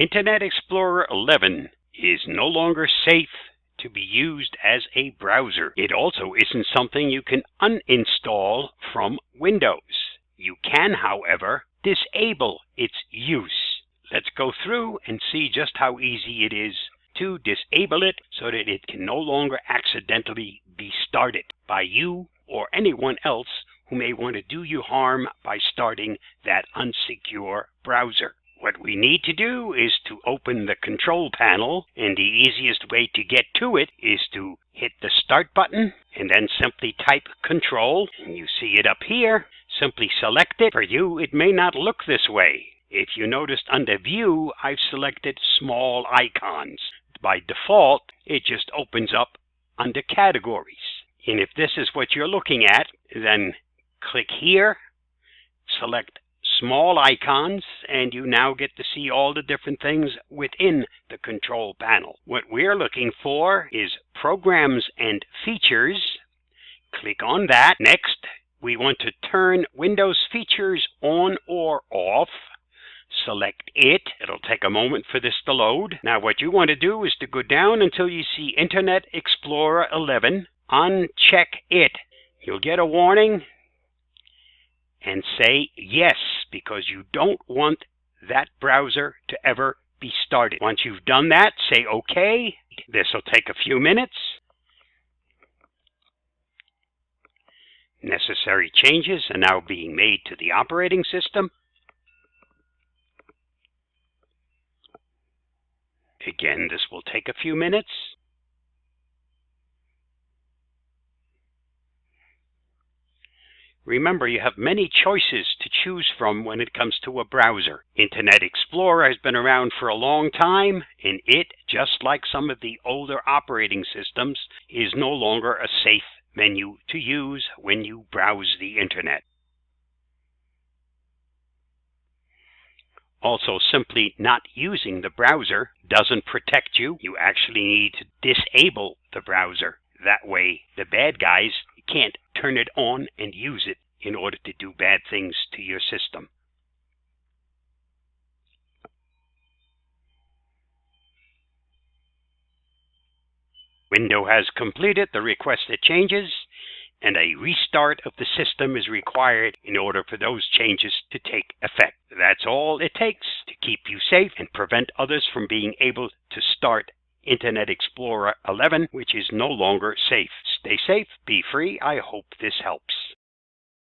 Internet Explorer 11 is no longer safe to be used as a browser. It also isn't something you can uninstall from Windows. You can, however, disable its use. Let's go through and see just how easy it is to disable it so that it can no longer accidentally be started by you or anyone else who may want to do you harm by starting that unsecure browser. What we need to do is to open the control panel, and the easiest way to get to it is to hit the start button and then simply type control, and you see it up here. Simply select it. For you, it may not look this way. If you noticed under view, I've selected small icons. By default, it just opens up under categories. And if this is what you're looking at, then click here, select small icons, and you now get to see all the different things within the control panel. What we're looking for is programs and features. Click on that. Next, we want to turn Windows features on or off. Select it. It'll take a moment for this to load. Now what you want to do is to go down until you see Internet Explorer 11. Uncheck it. You'll get a warning and say yes, because you don't want that browser to ever be started. Once you've done that, say OK. This will take a few minutes. Necessary changes are now being made to the operating system. Again, this will take a few minutes. Remember, you have many choices to choose from when it comes to a browser. Internet Explorer has been around for a long time, and it, just like some of the older operating systems, is no longer a safe menu to use when you browse the internet. Also, simply not using the browser doesn't protect you. You actually need to disable the browser. That way, the bad guys can't turn it on and use it in order to do bad things to your system. Windows has completed the requested changes, and a restart of the system is required in order for those changes to take effect. That's all it takes to keep you safe and prevent others from being able to start Internet Explorer 11, which is no longer safe. Stay safe, be free. I hope this helps.